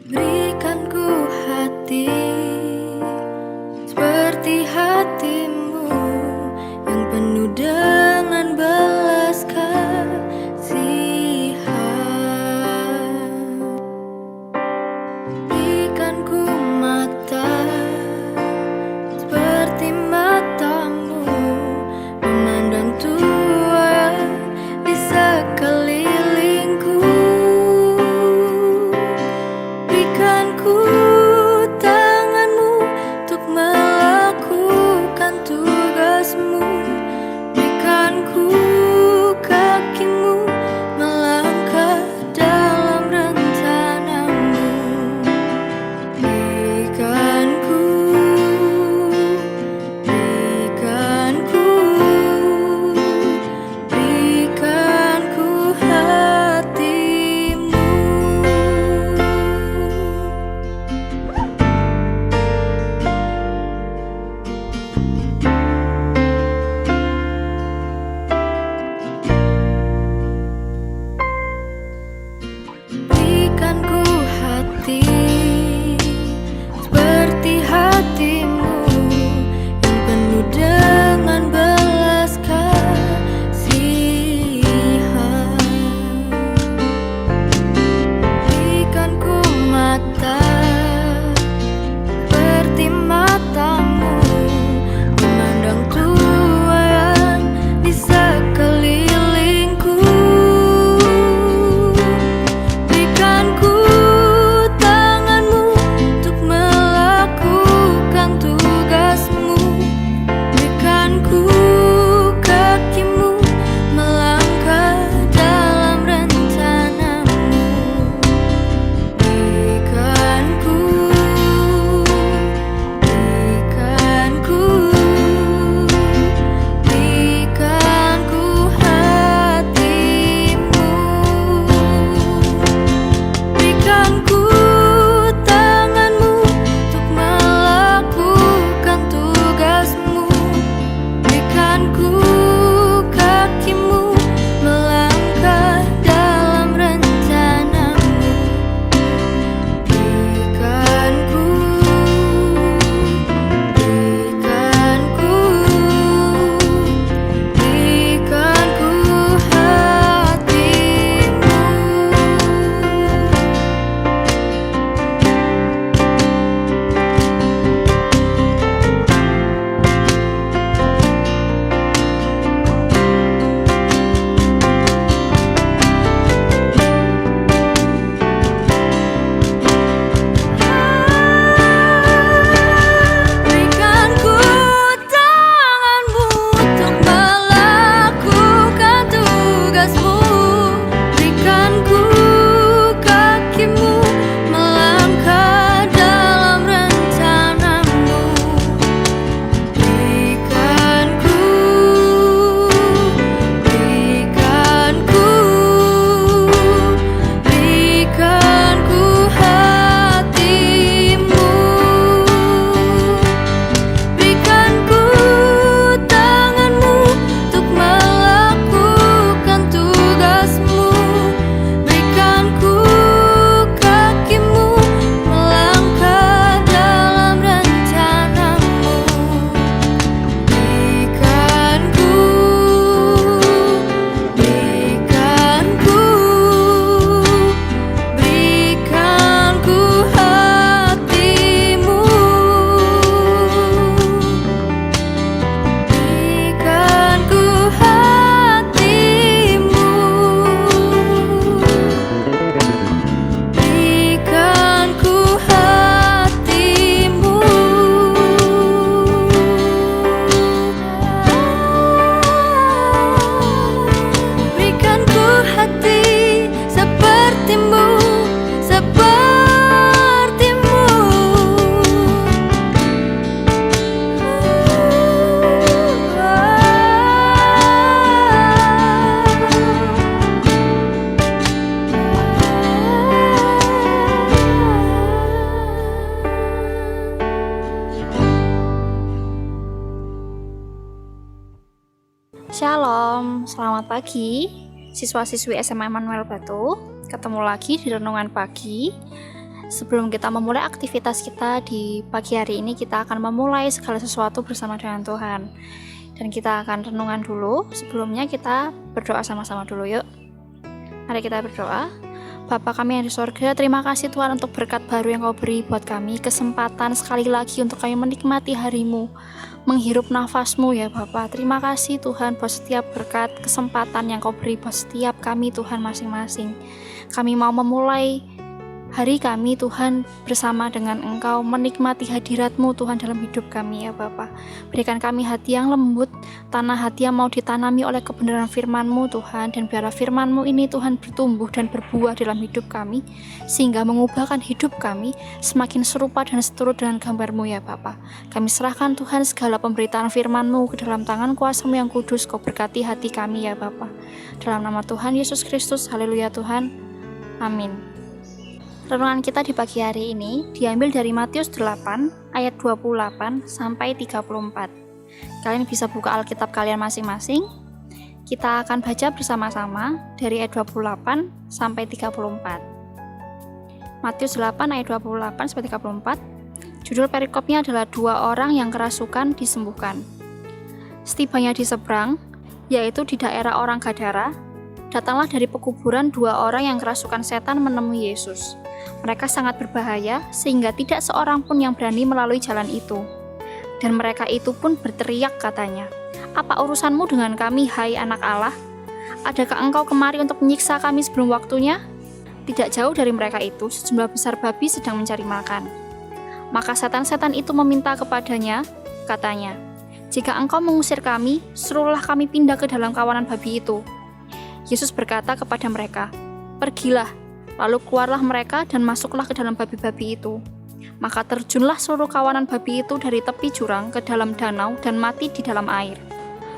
Berikan ku hati seperti hatimu yang penuh dengan belas kasihan. Berikan ku mata seperti matamu, memandang Tuhan di sekelilingku. Berikan ku tanganmu untuk melakukan tugasmu. Berikan ku kakimu melangkah dalam rencanamu. Berikan ku hatimu. Berikan ku hati seperti hatimu yang penuh dengan belas kasihan. Berikan ku mata seperti matamu, memandang Tuhan di sekelilingku. Berikan ku tanganmu untuk melakukan tugasmu. Berikan ku kakimu melangkah dalam rencanamu. Berikan ku hatimu. Berikan ku tanganmu untuk melakukan tugasmu. Berikan ku kakimu melangkah dalam rencanamu. Berikan ku Berikan ku tanganmu untuk melakukan tugasmu. Berikan ku kakimu melangkah dalam rencanamu. Berikan ku hatimu. Berikan ku tanganmu untuk melakukan tugasmu. Berikan ku kakimu melangkah dalam rencanamu. Berikan ku hatimu. Berikan ku hatimu. Berikan ku hatimu. Berikan ku hati sepertimu, sepertimu. Shalom, selamat pagi siswa-siswi SMA Emmanuel Batu. Ketemu lagi di Renungan Pagi Sebelum kita memulai aktivitas kita di pagi hari ini, kita akan memulai segala sesuatu bersama dengan Tuhan. Dan kita akan renungan dulu. Sebelumnya kita berdoa sama-sama dulu yuk. Mari kita berdoa. Bapa kami yang di sorga, terima kasih Tuhan untuk berkat baru yang Kau beri buat kami, kesempatan sekali lagi untuk kami menikmati hari-Mu, menghirup nafas-Mu ya Bapa. Terima kasih Tuhan buat setiap berkat, kesempatan yang Kau beri buat setiap kami Tuhan masing-masing. Kami mau memulai hari kami Tuhan bersama dengan Engkau, menikmati hadirat-Mu Tuhan dalam hidup kami ya Bapa. Berikan kami hati yang lembut, tanah hati yang mau ditanami oleh kebenaran firman-Mu Tuhan, dan biarlah firman-Mu ini Tuhan bertumbuh dan berbuah dalam hidup kami, sehingga mengubahkan hidup kami semakin serupa dan seturut dengan gambar-Mu ya Bapa. Kami serahkan Tuhan segala pemberitaan firman-Mu ke dalam tangan kuasa-Mu yang kudus. Kau berkati hati kami ya Bapa. Dalam nama Tuhan Yesus Kristus, haleluya Tuhan, amin. Renungan kita di pagi hari ini diambil dari Matius 8 ayat 28 sampai 34. Kalian bisa buka Alkitab kalian masing-masing. Kita akan baca bersama-sama dari ayat 28 sampai 34. Matius 8 ayat 28 sampai 34. Judul perikopnya adalah 2 orang yang kerasukan disembuhkan. Setibanya di seberang, yaitu di daerah orang Gadara, datanglah dari pekuburan 2 orang yang kerasukan setan menemui Yesus. Mereka sangat berbahaya sehingga tidak seorang pun yang berani melalui jalan itu. Dan mereka itu pun berteriak katanya, "Apa urusanmu dengan kami, hai anak Allah? Adakah engkau kemari untuk menyiksa kami sebelum waktunya?" Tidak jauh dari mereka itu, sejumlah besar babi sedang mencari makan. Maka setan-setan itu meminta kepadanya, katanya, "Jika engkau mengusir kami, suruhlah kami pindah ke dalam kawanan babi itu." Yesus berkata kepada mereka, "Pergilah." Lalu keluarlah mereka dan masuklah ke dalam babi-babi itu. Maka terjunlah seluruh kawanan babi itu dari tepi jurang ke dalam danau dan mati di dalam air.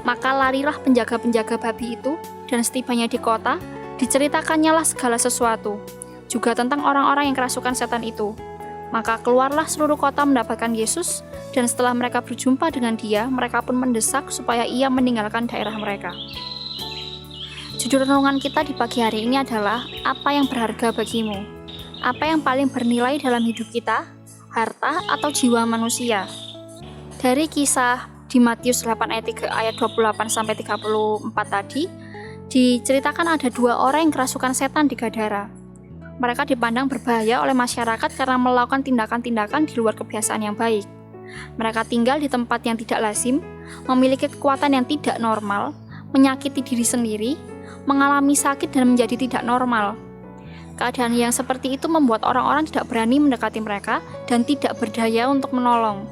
Maka larilah penjaga-penjaga babi itu, dan setibanya di kota, diceritakannya segala sesuatu, juga tentang orang-orang yang kerasukan setan itu. Maka keluarlah seluruh kota mendapatkan Yesus, dan setelah mereka berjumpa dengan Dia, mereka pun mendesak supaya Ia meninggalkan daerah mereka. Judul renungan kita di pagi hari ini adalah apa yang berharga bagimu? Apa yang paling bernilai dalam hidup kita? Harta atau jiwa manusia? Dari kisah di Matius 8 ayat 28 sampai 34 tadi, diceritakan ada 2 orang yang kerasukan setan di Gadara. Mereka dipandang berbahaya oleh masyarakat karena melakukan tindakan-tindakan di luar kebiasaan yang baik. Mereka tinggal di tempat yang tidak lazim, memiliki kekuatan yang tidak normal, menyakiti diri sendiri, mengalami sakit dan menjadi tidak normal. Keadaan yang seperti itu membuat orang-orang tidak berani mendekati mereka dan tidak berdaya untuk menolong.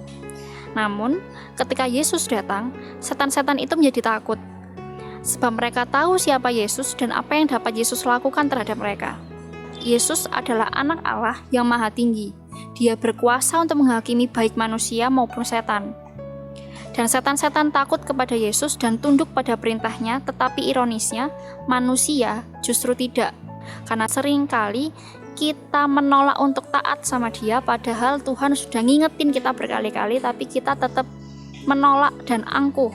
Namun, ketika Yesus datang, setan-setan itu menjadi takut, sebab mereka tahu siapa Yesus dan apa yang dapat Yesus lakukan terhadap mereka. Yesus adalah anak Allah yang maha tinggi. Dia berkuasa untuk menghakimi baik manusia maupun setan. Dan setan-setan takut kepada Yesus dan tunduk pada perintahnya, tetapi ironisnya, manusia justru tidak. Karena seringkali kita menolak untuk taat sama Dia, padahal Tuhan sudah ngingetin kita berkali-kali, tapi kita tetap menolak dan angkuh.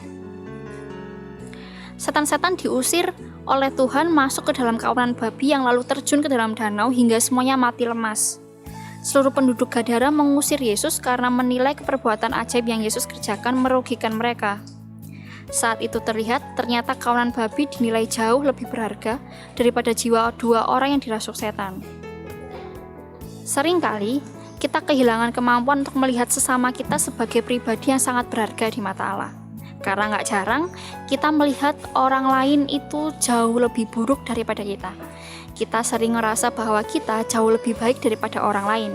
Setan-setan diusir oleh Tuhan masuk ke dalam kawanan babi yang lalu terjun ke dalam danau hingga semuanya mati lemas. Seluruh penduduk Gadara mengusir Yesus karena menilai keperbuatan ajaib yang Yesus kerjakan merugikan mereka. Saat itu ternyata kawanan babi dinilai jauh lebih berharga daripada jiwa 2 orang yang dirasuk setan. Seringkali kita kehilangan kemampuan untuk melihat sesama kita sebagai pribadi yang sangat berharga di mata Allah. Karena gak jarang kita melihat orang lain itu jauh lebih buruk daripada kita. Kita sering ngerasa bahwa kita jauh lebih baik daripada orang lain.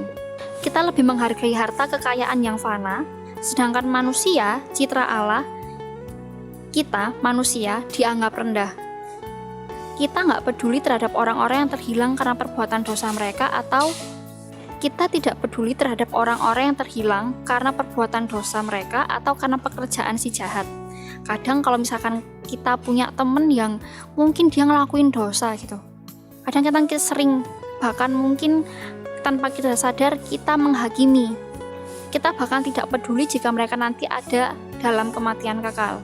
Kita lebih menghargai harta kekayaan yang fana, sedangkan manusia, citra Allah, kita manusia dianggap rendah. Kita nggak peduli terhadap orang-orang yang terhilang karena perbuatan dosa mereka, atau kita tidak peduli terhadap orang-orang yang terhilang karena perbuatan dosa mereka atau karena pekerjaan si jahat. Kadang kalau misalkan kita punya temen yang mungkin dia ngelakuin dosa gitu, kadang-kadang kita sering, bahkan mungkin tanpa kita sadar, kita menghakimi. Kita bahkan tidak peduli jika mereka nanti ada dalam kematian kekal.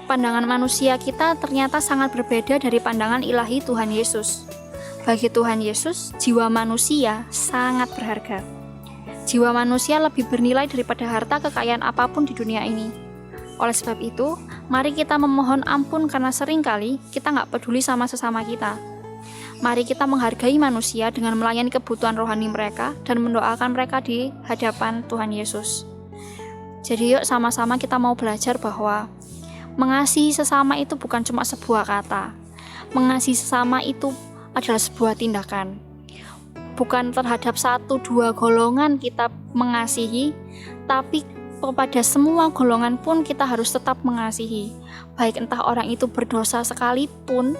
Pandangan manusia kita ternyata sangat berbeda dari pandangan ilahi Tuhan Yesus. Bagi Tuhan Yesus, jiwa manusia sangat berharga. Jiwa manusia lebih bernilai daripada harta kekayaan apapun di dunia ini. Oleh sebab itu, mari kita memohon ampun karena seringkali kita nggak peduli sama sesama kita. Mari kita menghargai manusia dengan melayani kebutuhan rohani mereka dan mendoakan mereka di hadapan Tuhan Yesus. Jadi yuk sama-sama kita mau belajar bahwa mengasihi sesama itu bukan cuma sebuah kata. Mengasihi sesama itu adalah sebuah tindakan. Bukan terhadap 1-2 golongan kita mengasihi, tapi kepada semua golongan pun kita harus tetap mengasihi. Baik entah orang itu berdosa sekalipun,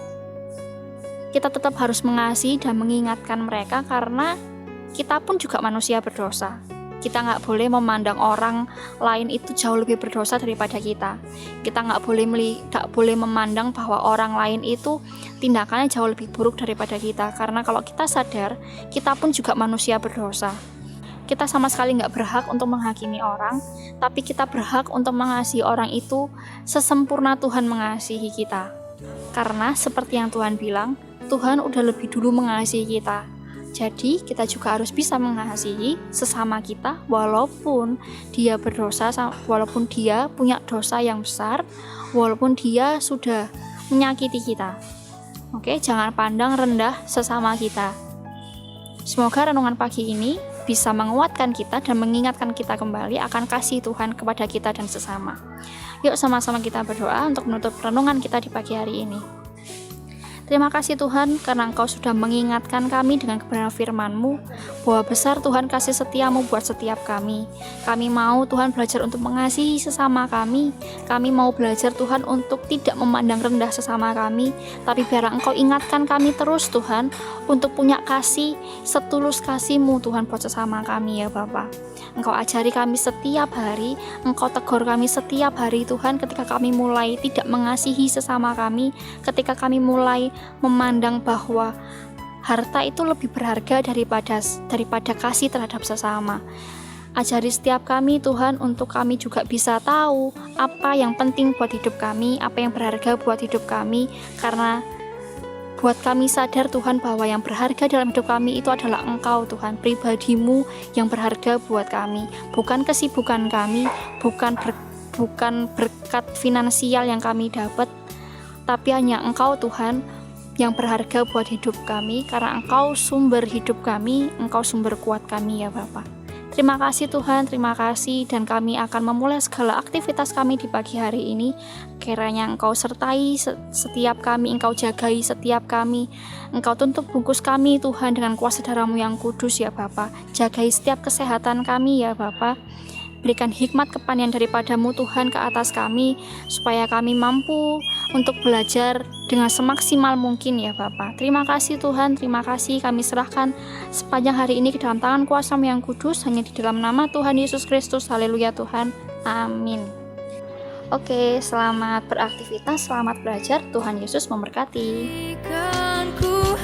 kita tetap harus mengasihi dan mengingatkan mereka karena kita pun juga manusia berdosa. Kita nggak boleh memandang orang lain itu jauh lebih berdosa daripada kita. Kita nggak boleh memandang bahwa orang lain itu tindakannya jauh lebih buruk daripada kita. Karena kalau kita sadar, kita pun juga manusia berdosa. Kita sama sekali nggak berhak untuk menghakimi orang, tapi kita berhak untuk mengasihi orang itu sesempurna Tuhan mengasihi kita. Karena seperti yang Tuhan bilang, Tuhan udah lebih dulu mengasihi kita. Jadi kita juga harus bisa mengasihi sesama kita walaupun dia berdosa, walaupun dia punya dosa yang besar, walaupun dia sudah menyakiti kita. Oke, jangan pandang rendah sesama kita. Semoga renungan pagi ini bisa menguatkan kita dan mengingatkan kita kembali akan kasih Tuhan kepada kita dan sesama. Yuk sama-sama kita berdoa untuk menutup renungan kita di pagi hari ini. Terima kasih Tuhan karena Engkau sudah mengingatkan kami dengan kebenaran firman-Mu bahwa besar Tuhan kasih setiamu buat setiap kami. Kami mau Tuhan belajar untuk mengasihi sesama kami. Kami mau belajar Tuhan untuk tidak memandang rendah sesama kami. Tapi biar Engkau ingatkan kami terus Tuhan untuk punya kasih setulus kasih-Mu Tuhan buat sesama kami ya Bapa. Engkau ajari kami setiap hari, Engkau tegur kami setiap hari Tuhan ketika kami mulai tidak mengasihi sesama kami, ketika kami mulai memandang bahwa harta itu lebih berharga daripada kasih terhadap sesama. Ajari setiap kami Tuhan untuk kami juga bisa tahu apa yang penting buat hidup kami, apa yang berharga buat hidup kami, karena buat kami sadar Tuhan bahwa yang berharga dalam hidup kami itu adalah Engkau Tuhan, pribadi-Mu yang berharga buat kami, bukan kesibukan kami, bukan berkat finansial yang kami dapat, tapi hanya Engkau Tuhan yang berharga buat hidup kami, karena Engkau sumber hidup kami, Engkau sumber kuat kami ya Bapa. Terima kasih Tuhan, terima kasih, dan kami akan memulai segala aktivitas kami di pagi hari ini. Kiranya Engkau sertai setiap kami, Engkau jagai setiap kami, Engkau tutup bungkus kami Tuhan dengan kuasa darah-Mu yang kudus ya Bapa. Jagai setiap kesehatan kami ya Bapa. Berikan hikmat kepanian daripada-Mu Tuhan ke atas kami, supaya kami mampu untuk belajar dengan semaksimal mungkin ya Bapa. Terima kasih Tuhan, terima kasih, kami serahkan sepanjang hari ini ke dalam tangan kuasa-Mu yang kudus, hanya di dalam nama Tuhan Yesus Kristus. Haleluya Tuhan, amin. Oke, selamat beraktivitas, selamat belajar, Tuhan Yesus memberkati. Berikan ku